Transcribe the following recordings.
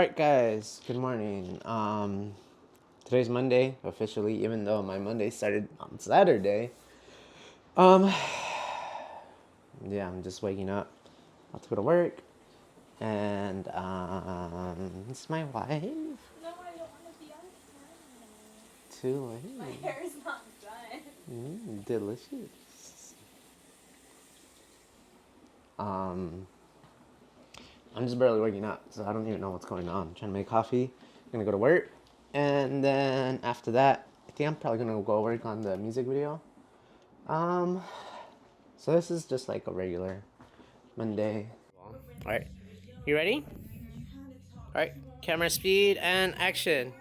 Alright guys, good morning. Today's Monday, officially, even though my Monday started on Saturday. Um, yeah, I'm just waking up. About to go to work. And, it's my wife. No, I don't want to be on camera. Too My late. hair is not done. Delicious. I'm just barely waking up, so I don't even know what's going on. I'm trying to make coffee. I'm gonna go to work. And then after that, I think I'm probably gonna go work on the music video. Um, so this is just like a regular Monday. All right, you ready? All right, camera speed and action.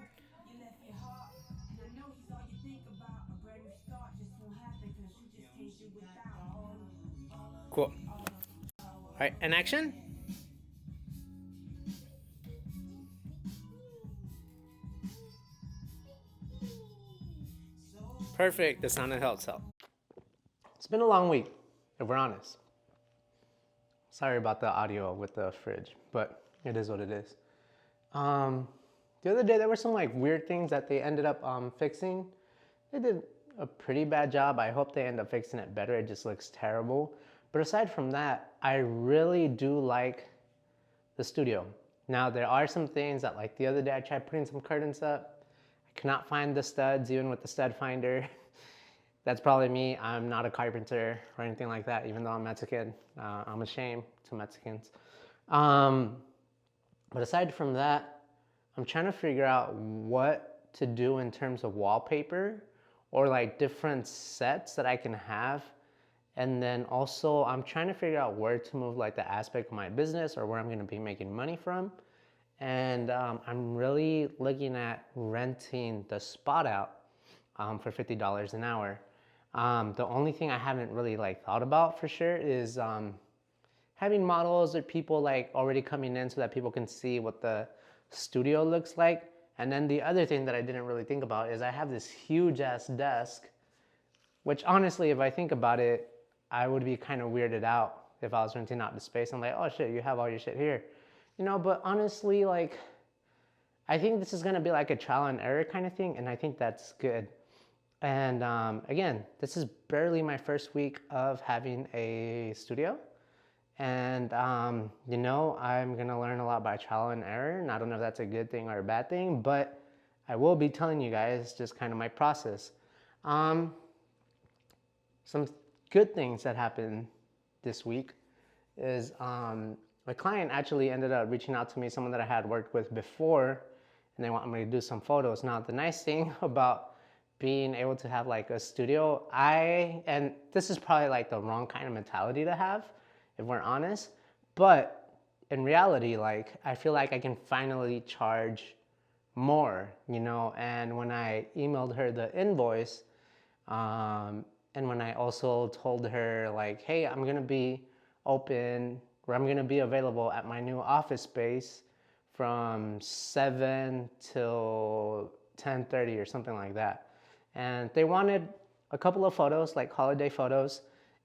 Cool. All right, and action. Perfect. The sound helps help. It's been a long week, if we're honest. Sorry about the audio with the fridge, but it is what it is. The other day there were some like weird things that they ended up fixing. They did a pretty bad job. I hope they end up fixing it better. It just looks terrible. But aside from that, I really do like the studio. Now there are some things that, like the other day I tried putting some curtains up. I cannot find the studs even with the stud finder. That's probably me. I'm not a carpenter or anything like that, even though I'm Mexican. I'm ashamed to Mexicans. But aside from that, I'm trying to figure out what to do in terms of wallpaper or like different sets that I can have. And then also I'm trying to figure out where to move like the aspect of my business or where I'm gonna be making money from. And I'm really looking at renting the spot out for $50 an hour. The only thing I haven't really like thought about for sure is having models or people like already coming in so that people can see what the studio looks like. And then the other thing that I didn't really think about is I have this huge ass desk, which honestly, if I think about it, I would be kind of weirded out if I was renting out the space. I'm like, oh shit, you have all your shit here. You know, but honestly, like, I think this is gonna be like a trial and error kind of thing, and I think that's good. And again, this is barely my first week of having a studio. And, you know, I'm going to learn a lot by trial and error. And I don't know if that's a good thing or a bad thing, but I will be telling you guys just kind of my process. Some good things that happened this week is my client actually ended up reaching out to me, someone that I had worked with before, and they want me to do some photos. Now, the nice thing about being able to have like a studio, and this is probably like the wrong kind of mentality to have, if we're honest, but in reality, like, I feel like I can finally charge more, you know. And when I emailed her the invoice, and when I also told her like, hey, I'm gonna be open, or I'm gonna be available at my new office space from 7 till 10:30 or something like that. And they wanted a couple of photos, like holiday photos.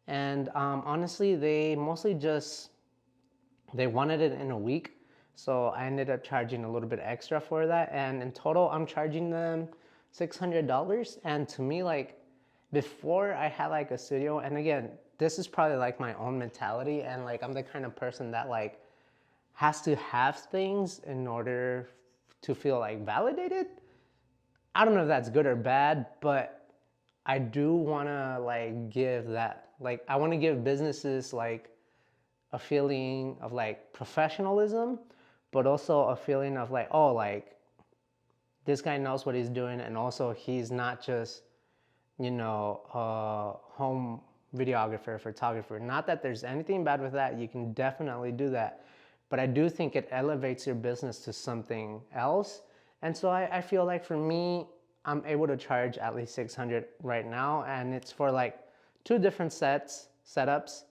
And honestly, they mostly just, they wanted it in a week. So I ended up charging a little bit extra for that. And in total, I'm charging them $600. And to me, like, before I had like a studio, and again, this is probably like my own mentality. And like, I'm the kind of person that like has to have things in order to feel like validated. I don't know if that's good or bad, but I do want to like give that, like, I want to give businesses like a feeling of like professionalism, but also a feeling of like, oh, like this guy knows what he's doing. And also he's not just, you know, a home videographer, photographer. Not that there's anything bad with that. You can definitely do that. But I do think it elevates your business to something else. And so I feel like for me, I'm able to charge at least 600 right now. And it's for like 2 different setups.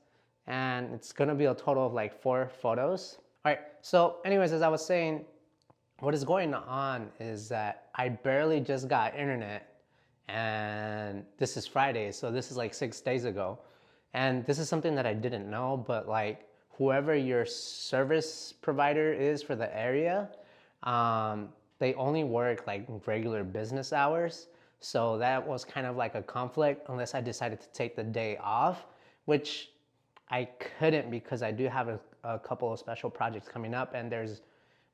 And it's gonna be a total of like 4 photos. All right, so anyways, as I was saying, what is going on is that I barely just got internet, and this is Friday, so this is like 6 days ago. And this is something that I didn't know, but like whoever your service provider is for the area, They only work like regular business hours. So that was kind of like a conflict unless I decided to take the day off, which I couldn't because I do have a couple of special projects coming up, and there's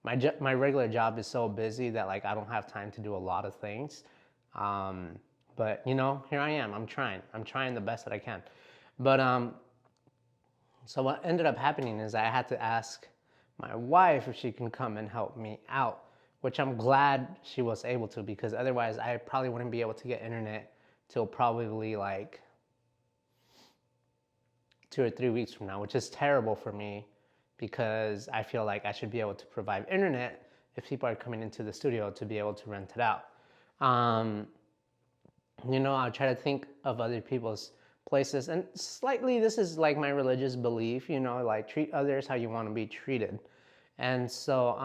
my regular job is so busy that like I don't have time to do a lot of things. Um, but you know, here I am. I'm trying the best that I can. But so what ended up happening is I had to ask my wife if she can come and help me out, which I'm glad she was able to, because otherwise I probably wouldn't be able to get internet till probably like 2 or 3 weeks from now, which is terrible for me because I feel like I should be able to provide internet if people are coming into the studio to be able to rent it out. You know, I'll try to think of other people's places, and slightly this is like my religious belief, you know, like treat others how you want to be treated. And so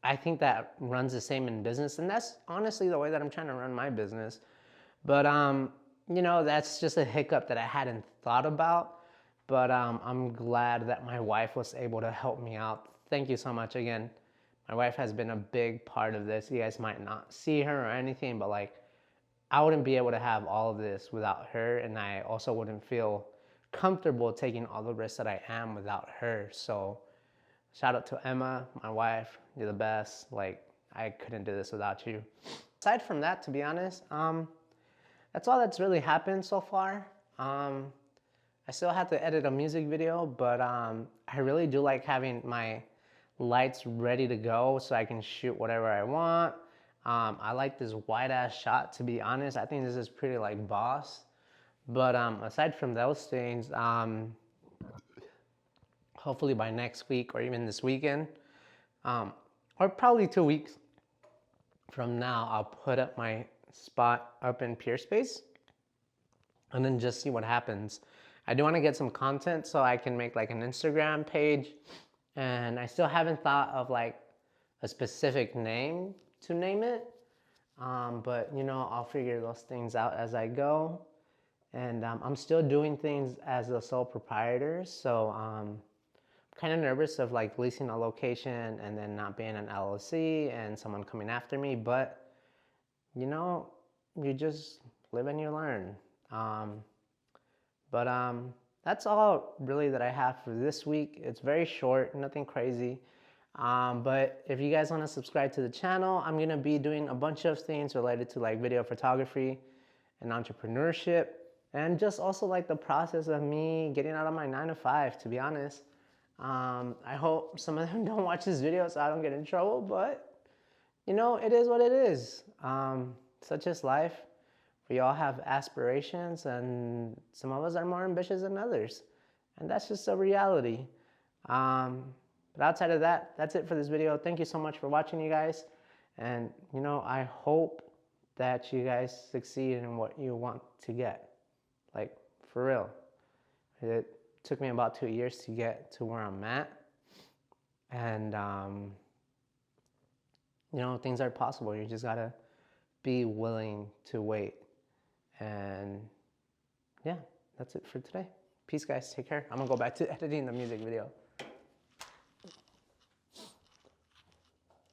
I think that runs the same in business, and that's honestly the way that I'm trying to run my business. But you know, that's just a hiccup that I hadn't thought about. But I'm glad that my wife was able to help me out. Thank you so much again. My wife has been a big part of this. You guys might not see her or anything, but like I wouldn't be able to have all of this without her, and I also wouldn't feel comfortable taking all the risks that I am without her. So shout out to Emma, my wife. You're the best. Like I couldn't do this without you. Aside from that, to be honest, that's all that's really happened so far. I still have to edit a music video, but I really do like having my lights ready to go so I can shoot whatever I want. I like this wide ass shot, to be honest. I think this is pretty like boss. But aside from those things, hopefully by next week or even this weekend, or probably 2 weeks from now, I'll put up my spot up in Peerspace and then just see what happens. I do want to get some content so I can make like an Instagram page, and I still haven't thought of like a specific name to name it, but you know, I'll figure those things out as I go. And I'm still doing things as a sole proprietor, so I'm kind of nervous of like leasing a location and then not being an LLC and someone coming after me. But you know, you just live and you learn. But that's all really that I have for this week. It's very short, nothing crazy. But if you guys want to subscribe to the channel, I'm gonna be doing a bunch of things related to like video photography and entrepreneurship, and just also like the process of me getting out of my 9 to 5, to be honest. I hope some of them don't watch this video so I don't get in trouble, but you know, it is what it is. Such is life. We all have aspirations, and some of us are more ambitious than others, and that's just a reality. But outside of that, that's it for this video. Thank you so much for watching, you guys. And you know, I hope that you guys succeed in what you want to get. Like, for real. It took me about 2 years to get to where I'm at. And you know, things are possible. You just gotta be willing to wait. And yeah, that's it for today. Peace, guys. Take care. I'm gonna go back to editing the music video.